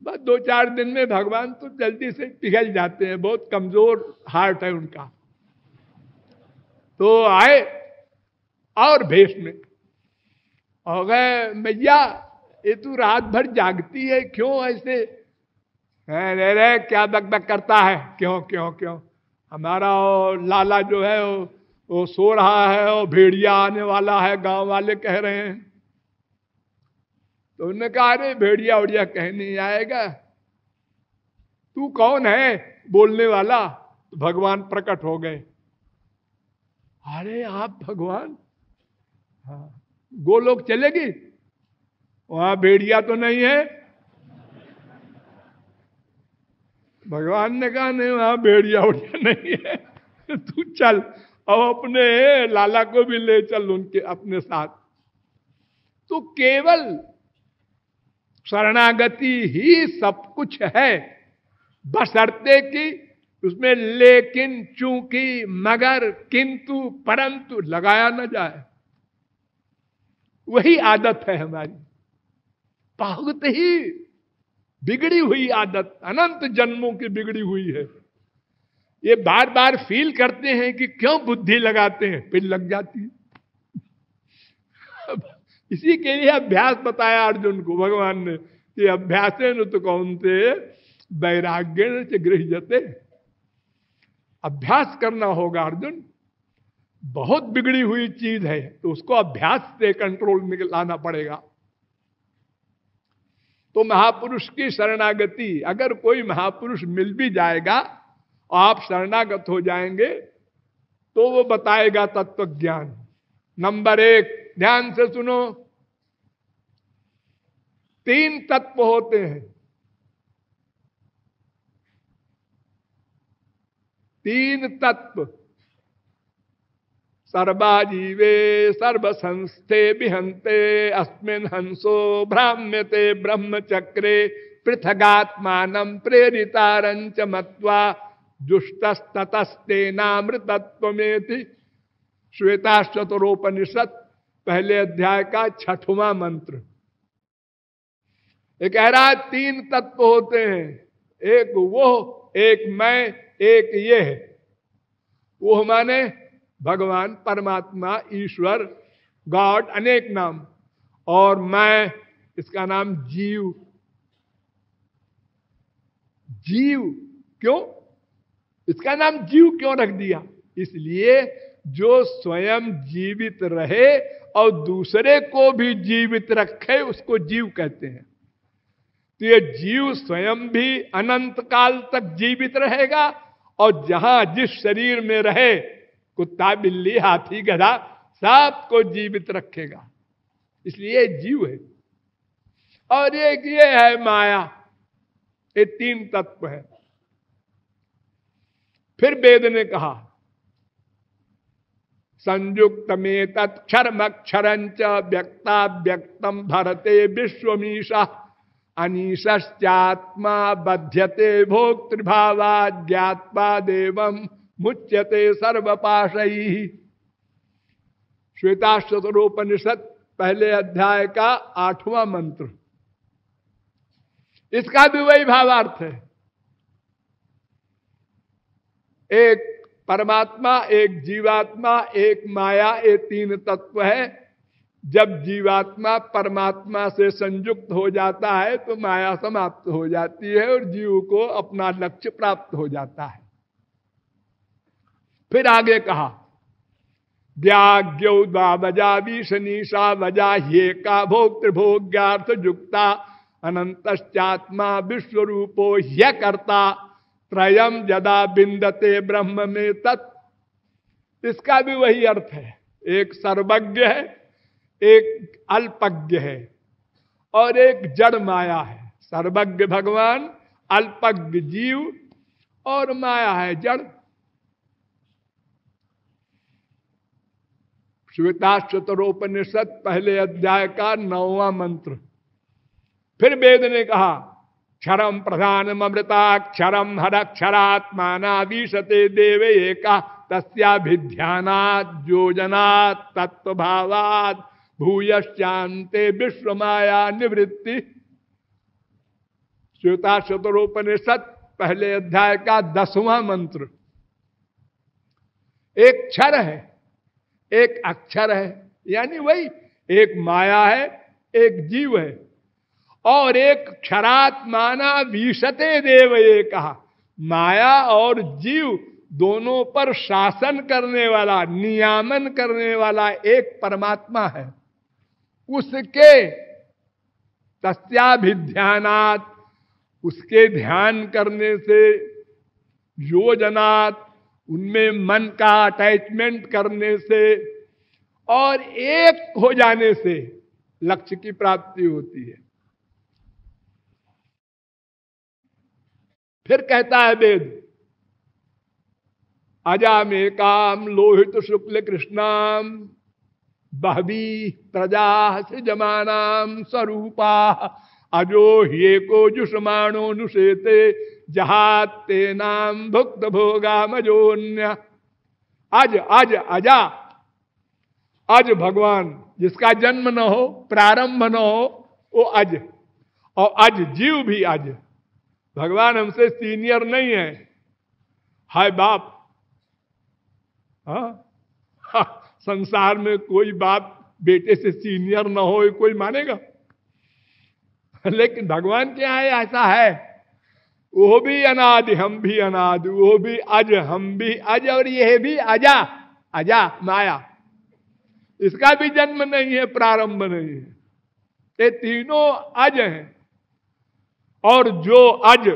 बस 2-4 दिन में भगवान तो जल्दी से पिघल जाते हैं, बहुत कमजोर हार्ट है उनका। तो आए और भेष में हो गए, मैया ये तू रात भर जागती है क्यों ऐसे? रे रे क्या बकबक करता है, क्यों क्यों क्यों? हमारा लाला जो है वो सो रहा है और भेड़िया आने वाला है, गांव वाले कह रहे हैं। तो उन्होंने कहा अरे भेड़िया उड़िया कहीं नहीं आएगा, तू कौन है बोलने वाला? तो भगवान प्रकट हो गए। अरे आप भगवान? हाँ, गोलोक चलेगी, वहां भेड़िया तो नहीं है। भगवान ने कहा नहीं, वहां भेड़िया उड़िया नहीं है, तू चल और अपने लाला को भी ले चल उनके अपने साथ। तो केवल शरणागति ही सब कुछ है, बशर्ते कि उसमें लेकिन, चूंकि, मगर, किंतु, परंतु लगाया न जाए। वही आदत है हमारी, बहुत ही बिगड़ी हुई आदत, अनंत जन्मों की बिगड़ी हुई है। ये बार बार फील करते हैं कि क्यों बुद्धि लगाते हैं, फिर लग जाती है। इसी के लिए अभ्यास बताया अर्जुन को भगवान ने कि अभ्यासेन तो कौन्ते वैराग्येन च गृह्यते। अभ्यास करना होगा अर्जुन, बहुत बिगड़ी हुई चीज है, तो उसको अभ्यास से कंट्रोल में लाना पड़ेगा। तो महापुरुष की शरणागति, अगर कोई महापुरुष मिल भी जाएगा और आप शरणागत हो जाएंगे तो वो बताएगा तत्व ज्ञान। नंबर 1, ध्यान से सुनो, 3 तत्व होते हैं, 3 तत्व। सर्वाजीवे सर्वसंस्थे विहंते अस्मिन् हंसो भ्राम्यते ब्रह्मचक्रे पृथगात्मानं प्रेरितारंच मत्वा जुष्टस्ततस्तेनामृतत्वमेति। श्वेताश्वतरोपनिषद पहले अध्याय का 6वां मंत्र। एक कह रहा है 3 तत्व होते हैं, एक वो, एक मैं, एक ये है। वो माने भगवान, परमात्मा, ईश्वर, गॉड, अनेक नाम, और मैं, इसका नाम जीव। जीव क्यों, इसका नाम जीव क्यों रख दिया? इसलिए जो स्वयं जीवित रहे और दूसरे को भी जीवित रखे उसको जीव कहते हैं। तो ये जीव स्वयं भी अनंत काल तक जीवित रहेगा और जहां जिस शरीर में रहे, कुत्ता, बिल्ली, हाथी, गधा, सबको जीवित रखेगा, इसलिए जीव है। और एक ये है माया। ये 3 तत्व है। फिर वेद ने कहा संयुक्त में तत्क्षरमक्षरंच व्यक्ता व्यक्तम भरते विश्वमीशा अनीशात्मा बध्यते भोक्तृभावा ज्ञात्वा देवम मुच्यते सर्वपाशैः। श्वेताश्वतरोपनिषद पहले अध्याय का 8वां मंत्र। इसका भी वही भावार्थ है। एक परमात्मा, एक जीवात्मा, एक माया, ये 3 तत्व है। जब जीवात्मा परमात्मा से संयुक्त हो जाता है तो माया समाप्त हो जाती है और जीव को अपना लक्ष्य प्राप्त हो जाता है। फिर आगे कहा व्याज्ञा वजा विशनीषा वजा ये का भोक्तृभोग्यार्थ युक्ता अनंतश्चात्मा विश्वरूपो ह्य कर्ता त्रयम यदा बिंदते ब्रह्म में तत्। इसका भी वही अर्थ है। एक सर्वज्ञ है, एक अल्पज्ञ है और एक जड़ माया है। सर्वज्ञ भगवान, अल्पज्ञ जीव और माया है जड़। श्वेताश्वतरोपनिषद पहले अध्याय का 9वां मंत्र। फिर वेद ने कहा क्षरम प्रधानम अमृताक्षरम हरक्षरात्मानावीशते देव एका तस्याभिध्यानात् योजनात् तत्वभावात् भूयश्चान्ते विश्वमाया निवृत्ति। श्वेताश्वतरोपनिषद पहले अध्याय का 10वां मंत्र। एक क्षर है, एक अक्षर है, यानी वही एक माया है, एक जीव है, और एक क्षरात्माना विशते देव, ये कहा माया और जीव दोनों पर शासन करने वाला, नियामन करने वाला एक परमात्मा है। उसके तस्याभिध्यानात्, उसके ध्यान करने से, योजनात्, उनमें मन का अटैचमेंट करने से और एक हो जाने से लक्ष्य की प्राप्ति होती है। फिर कहता है वेद, अजामेकाम लोहित शुक्ल कृष्णाम बहवी प्रजा सृजमानाम स्वरूपा अजो ह्येको जुषमाणो नुषेते जहाते नाम भुक्त भोगामजोन्य। अज अज अजा, अज भगवान जिसका जन्म न हो, प्रारंभ न हो, वो अज, और अज जीव भी अज। भगवान हमसे सीनियर नहीं है, हाय बाप। हाँ, संसार में कोई बाप बेटे से सीनियर न हो, कोई मानेगा? लेकिन भगवान क्या है, ऐसा है, वो भी अनादि, हम भी अनादि, वो भी अज, हम भी अज, और यह भी अजा, अजा माया, इसका भी जन्म नहीं है, प्रारंभ नहीं है। ये तीनों अज हैं। और जो अज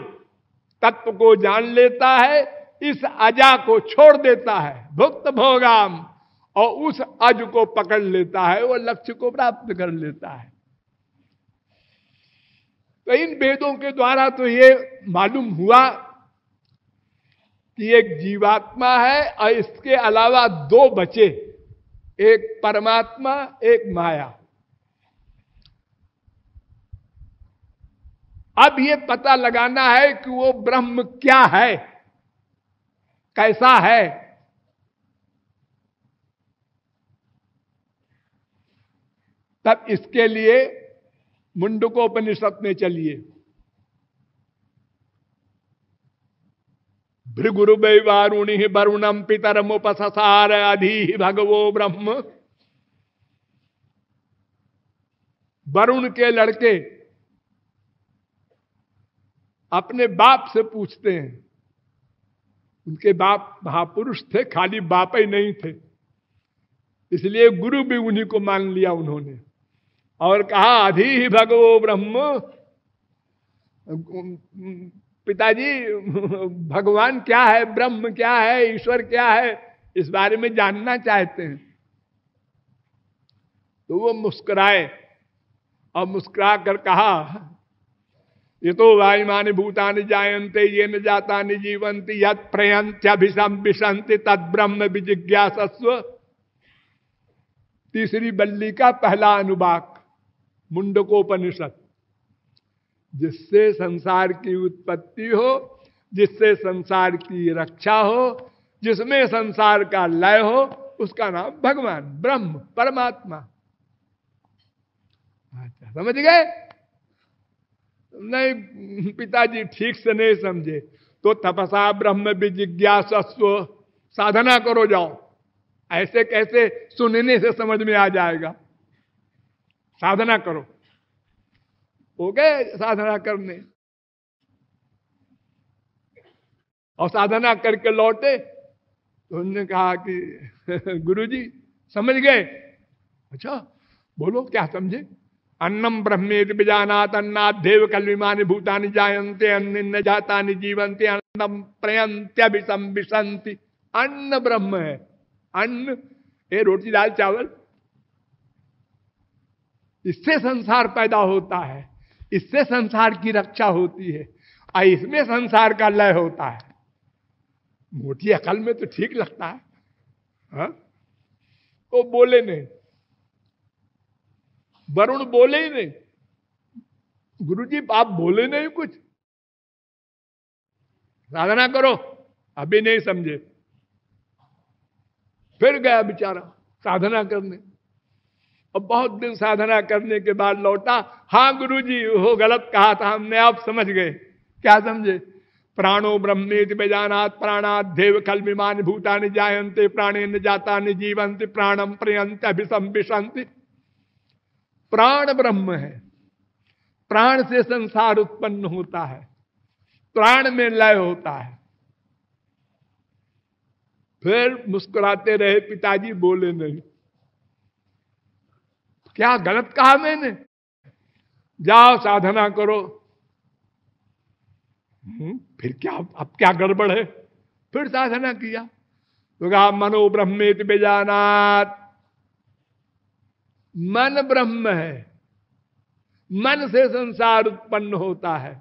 तत्व को जान लेता है, इस अजा को छोड़ देता है, भुक्त भोगाम, और उस अज को पकड़ लेता है, वो लक्ष्य को प्राप्त कर लेता है। तो इन वेदों के द्वारा तो ये मालूम हुआ कि एक जीवात्मा है और इसके अलावा दो बचे, एक परमात्मा, एक माया। अब ये पता लगाना है कि वो ब्रह्म क्या है, कैसा है। तब इसके लिए मुंडकोपनिषद में चलिए। भृगुरु वैवारुणि वरुणम पितरमुपससार अधि भगवो ब्रह्म। वरुण के लड़के अपने बाप से पूछते हैं, उनके बाप महापुरुष थे, खाली बाप ही नहीं थे, इसलिए गुरु भी उन्हीं को मान लिया उन्होंने, और कहा अधि भगवो ब्रह्म। पिताजी, भगवान क्या है, ब्रह्म क्या है, ईश्वर क्या है, इस बारे में जानना चाहते हैं। तो वो मुस्कुराए और मुस्कुरा कर कहा, ये तो वायुमानि भूतानि जायन्ते ये न जातानि जीवन्ति यत् प्रयन्त्यभिसंविशन्ति तद ब्रह्म विजिज्ञासस्व। तीसरी बल्ली का पहला अनुवाक मुंडकोपनिषद। जिससे संसार की उत्पत्ति हो, जिससे संसार की रक्षा हो, जिसमें संसार का लय हो, उसका नाम भगवान, ब्रह्म, परमात्मा। अच्छा, समझ गए? नहीं पिताजी ठीक से नहीं समझे। तो तपसा ब्रह्म विजिज्ञासस्व, साधना करो जाओ। ऐसे कैसे सुनने से समझ में आ जाएगा? साधना करो। हो गए साधना करने, और साधना करके लौटे तो उन्होंने कहा कि गुरुजी समझ गए? अच्छा बोलो क्या समझे? अन्नम ब्रह्मेति विजानात अन्नात् देव कल्विमानि भूतानि जायन्ते अन्निन्न जातानि जीवन्ते अन्नम प्रयन्त्यभिसंविशन्ति। अन्न ब्रह्म है। अन्न ये रोटी दाल चावल, इससे संसार पैदा होता है, इससे संसार की रक्षा होती है, और इसमें संसार का लय होता है। मोटी अकल में तो ठीक लगता है, हाँ? वो बोले नहीं, वरुण बोले ही नहीं, गुरुजी आप बोले नहीं कुछ, साधना करो। अभी नहीं समझे। फिर गया बेचारा साधना करने, और बहुत दिन साधना करने के बाद लौटा, हाँ गुरुजी वो गलत कहा था हमने, आप समझ गए। क्या समझे? प्राणो ब्रह्मेति बेजानात प्राणात देव कल्मिमान भूतानि जायन्ते प्राणेन जातानि जीवन्ति प्राणम प्रयन्ति अभिसंबिशन्ति। प्राण ब्रह्म है, प्राण से संसार उत्पन्न होता है, प्राण में लय होता है। फिर मुस्कुराते रहे पिताजी, बोले नहीं। क्या गलत कहा मैंने? जाओ साधना करो। फिर क्या, अब क्या गड़बड़ है? फिर साधना किया तो कहा मनो ब्रह्मेति बेजानात, मन ब्रह्म है, मन से संसार उत्पन्न होता है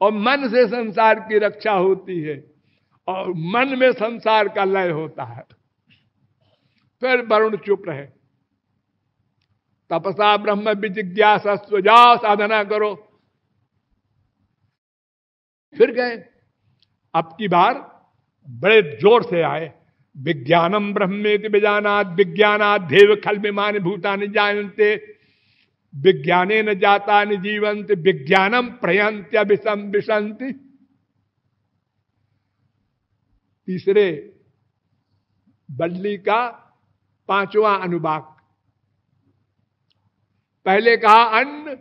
और मन से संसार की रक्षा होती है और मन में संसार का लय होता है। फिर वरुण चुप रहे। तपसा ब्रह्म विजिज्ञासस्व, जाओ साधना करो। फिर गए, अब की बार बड़े जोर से आए। विज्ञानम ब्रह्मेति बेजानात विज्ञानात देव खल्मिमानि भूतानि जायन्ते विज्ञानेन जातानि जीवन्ति विज्ञानम प्रयन्त्यभिसंबिशन्ति। तीसरे बल्ली का 5वां अनुवाक। पहले कहा अन्न,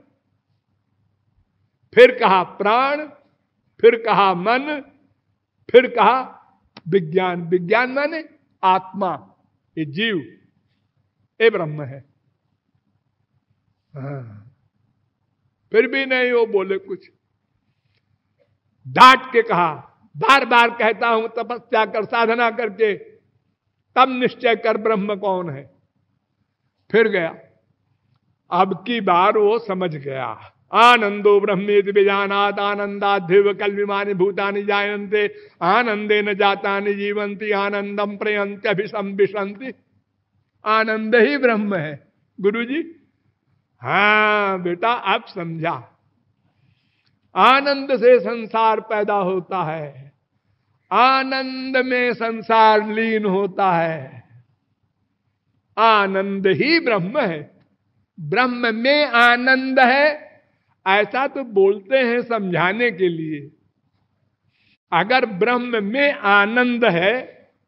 फिर कहा प्राण, फिर कहा मन, फिर कहा विज्ञान। विज्ञान माने आत्मा, ये जीव, ये ब्रह्म है। फिर भी नहीं वो बोले कुछ। डांट के कहा, बार बार कहता हूं तपस्या कर, साधना करके तब निश्चय कर ब्रह्म कौन है। फिर गया। अब की बार वो समझ गया। आनंदो ब्रह्मेति बेजानात आनंदाधिव कल्विमानि भूतानि जायन्ते आनंदेन जातानि जीवन्ति आनंदम प्रयन्ति अभिसंबिशन्ति। आनंद ही ब्रह्म है। गुरुजी, हाँ बेटा अब समझा। आनंद से संसार पैदा होता है, आनंद में संसार लीन होता है। आनंद ही ब्रह्म है, ब्रह्म में आनंद है। ऐसा तो बोलते हैं समझाने के लिए। अगर ब्रह्म में आनंद है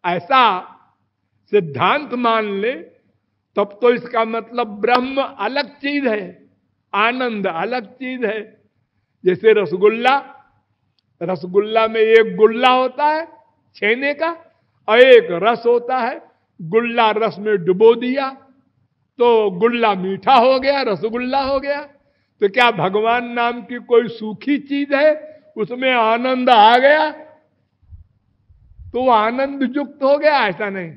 ऐसा सिद्धांत मान ले, तब तो इसका मतलब ब्रह्म अलग चीज है, आनंद अलग चीज है। जैसे रसगुल्ला, रसगुल्ला में एक गुल्ला होता है छेने का और एक रस होता है। गुल्ला रस में डुबो दिया तो गुल्ला मीठा हो गया, रसगुल्ला हो गया। तो क्या भगवान नाम की कोई सूखी चीज है, उसमें आनंद आ गया तो आनंद युक्त हो गया? ऐसा नहीं।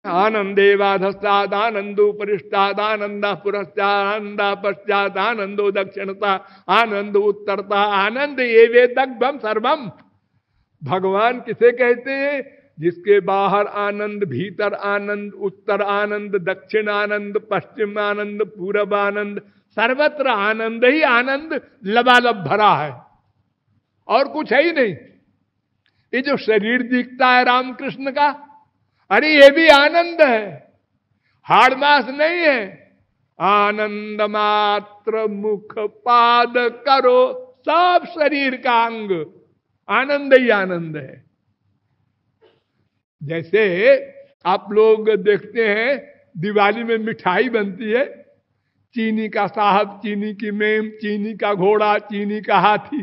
आनंदे वाधस्ताद आनंदो परिष्टाद आनंदा पुरस्ताद आनंदा पश्चात आनंदो दक्षिणता आनंद उत्तरता आनंद ये वेदम सर्वम। भगवान किसे कहते हैं? जिसके बाहर आनंद, भीतर आनंद, उत्तर आनंद, दक्षिण आनंद, पश्चिम आनंद, पूरब आनंद, सर्वत्र आनंद ही आनंद लबालब भरा है और कुछ है ही नहीं। ये जो शरीर दिखता है रामकृष्ण का, अरे ये भी आनंद है, हाड़ मास नहीं है। आनंद मात्र मुख पाद करो, सब शरीर का अंग आनंद ही आनंद है। जैसे आप लोग देखते हैं दिवाली में मिठाई बनती है, चीनी का साहब, चीनी की मेम, चीनी का घोड़ा, चीनी का हाथी।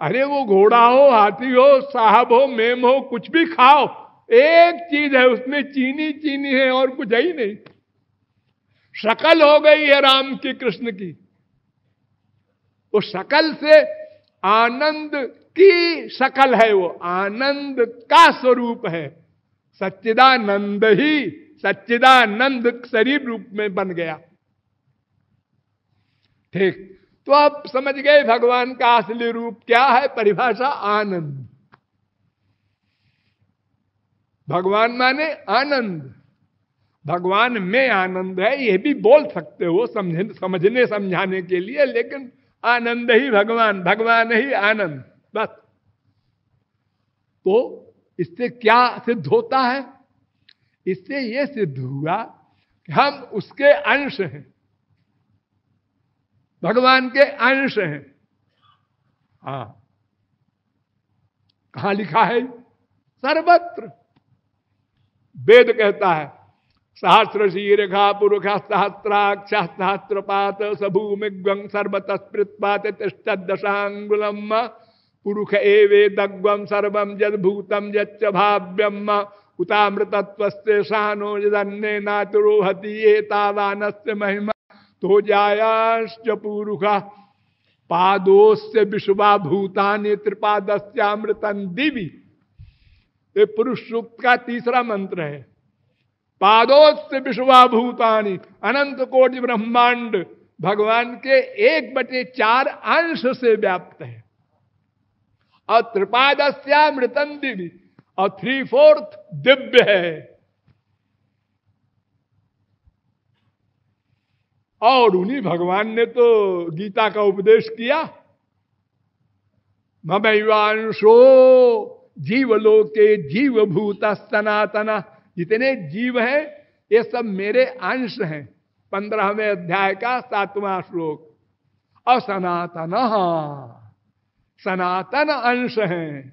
अरे वो घोड़ा हो, हाथी हो, साहब हो, मेम हो, कुछ भी खाओ, एक चीज है उसमें चीनी चीनी है और कुछ है ही नहीं। शक्ल हो गई है राम की, कृष्ण की। वो शक्ल से आनंद की शक्ल है, वो आनंद का स्वरूप है। सच्चिदानंद ही सच्चिदानंद शरीर रूप में बन गया। ठीक, तो आप समझ गए भगवान का असली रूप क्या है? परिभाषा आनंद। भगवान माने आनंद, भगवान में आनंद है, ये भी बोल सकते हो समझने समझाने के लिए, लेकिन आनंद ही भगवान, भगवान ही आनंद, बस। तो इससे क्या सिद्ध होता है? इससे यह सिद्ध हुआ कि हम उसके अंश हैं, भगवान के अंश हैं। हाँ, कहां लिखा है? सर्वत्र। वेद कहता है सहस्र शीर्घा पुरुष सहस्राक्ष सहस्रपात सभूमिग्वं सर्वतस्पृत्पात तिष्ठदशांगुलम पुरुष एवेदग्वं सर्वं यद्भूतं यच्च भाव्यम उतामृतत्वस्य शानो यदन्ने नातिरोहति एतावानस्य महिमा तो जायाश्च पुरुषः पादोस्य विश्वा भूतानि त्रिपादस्यामृतं दिवि। ये पुरुष सूक्त का तीसरा मंत्र है। पादोस्य विश्वा भूतानि, अनंत कोटि ब्रह्मांड भगवान के 1/4 अंश से व्याप्त है। और त्रिपादस्यामृतं दिवि, और 3/4 दिव्य है। और उन्हीं भगवान ने तो गीता का उपदेश किया, ममैवांशो जीवलोके जीवभूत सनातना। जितने जीव हैं ये सब मेरे अंश हैं। 15वें अध्याय का 7वां श्लोक। और सनातन, सनातन अंश हैं।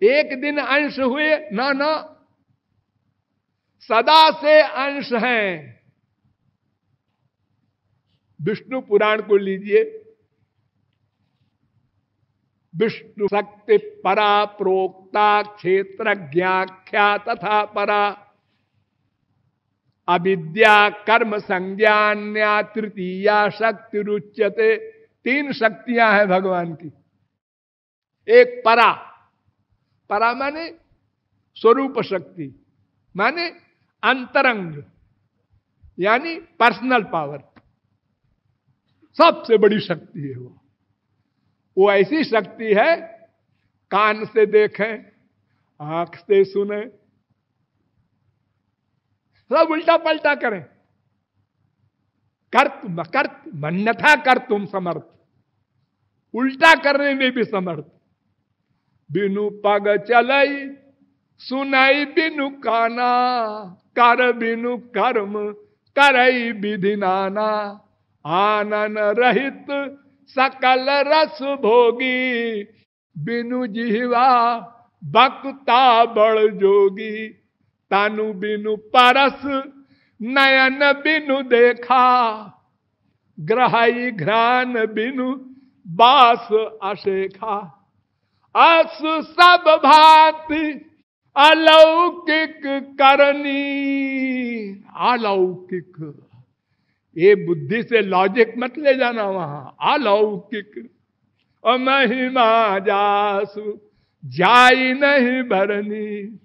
एक दिन अंश हुए न, सदा से अंश हैं। विष्णु पुराण को लीजिए, विष्णु शक्ति परा प्रोक्ता क्षेत्र ज्ञाख्या तथा परा अविद्या कर्म संज्ञान्या तृतीया शक्ति रुच्यते। 3 शक्तियां हैं भगवान की। एक परा, परा माने स्वरूप शक्ति, माने अंतरंग, यानी पर्सनल पावर। सबसे बड़ी शक्ति है वो ऐसी शक्ति है, कान से देखें, आंख से सुने, सब उल्टा पलटा करें। मन्यथा कर तुम समर्थ, उल्टा करने में भी समर्थ। बिनु पग चलई सुनाई बिनु काना, कर बिनु कर्म करई विधि नाना। आनन रहित सकल रस भोगी, बिनु जिह्वा भक्ता बड़ जोगी। तानु बिनु परस नयन बिनु देखा, ग्रहाई घ्राण बिनु बास अशेखा। अस सब भांति अलौकिक करनी। अलौकिक, ये बुद्धि से लॉजिक मत ले जाना वहां। अलौकिक और महिमा जासु जाई नहीं भरनी।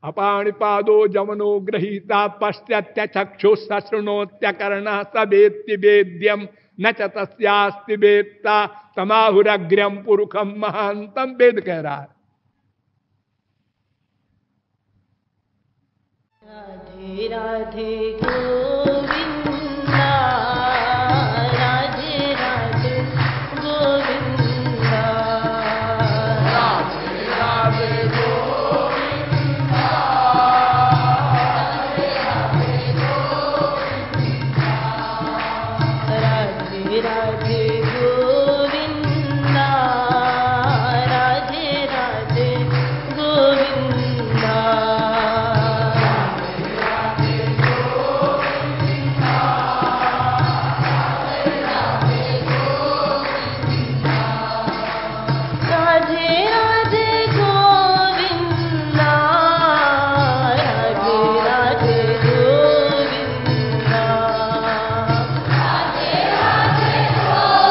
अपाणिपादो जमनो गृहीता पश्चात्य चक्षु सशृणोत्य कर्ण सवेत्ति वेद्यम न च तस्यास्ति वेत्ता तमाहुरग्र्यम पुरुषम महांतम। वेद कह रहा है। राधे राधे गोविंदा, राधे राधे गोविंदा, राधे राधे गोविंदा, राधे राधे गोविंदा, राधे राधे गोविंदा, राधे राधे गोविंदा।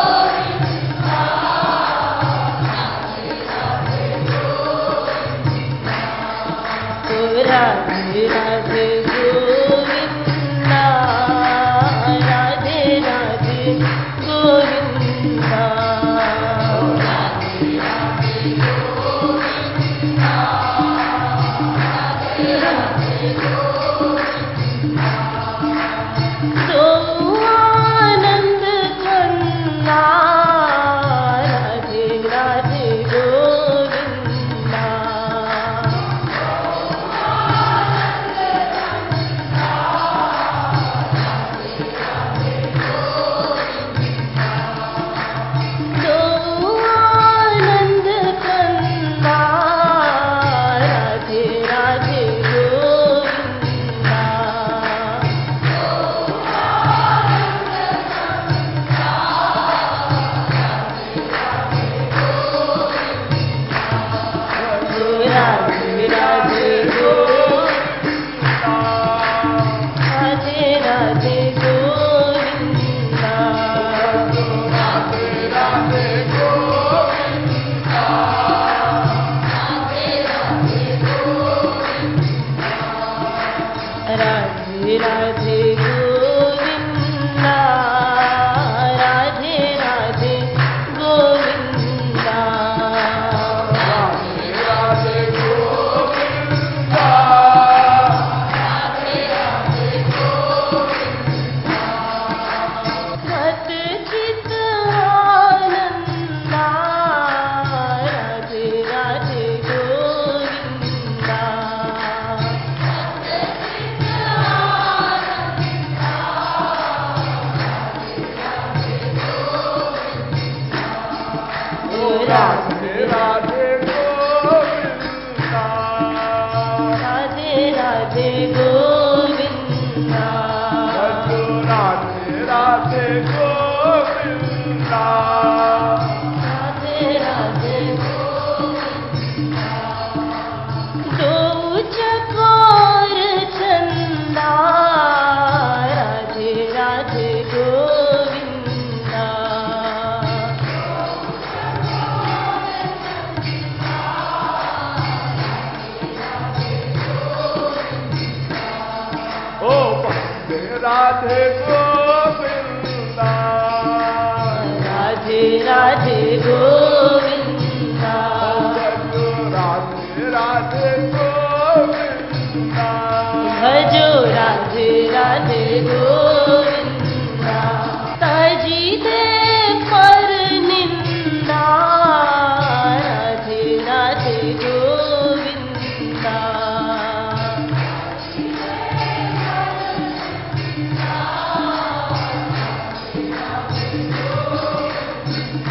राधे राधे गोविंदा राधे राधे गोविंदा भजो राधे राधे गोविंदा राधे राधे गोविंदा दो चकोर चंदा राधे राधे गोविंदा ओ वंदे राधे गोविंदा राधे राधे गोविंदा भजो राधे राधे गोविंदा भजो राधे राधे गोविंदा तजी दे पर निंदा राधे राधे गोविंदा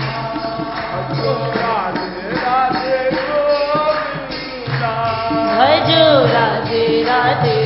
भजो राधे राधे गोविंदा भजो राधे राधे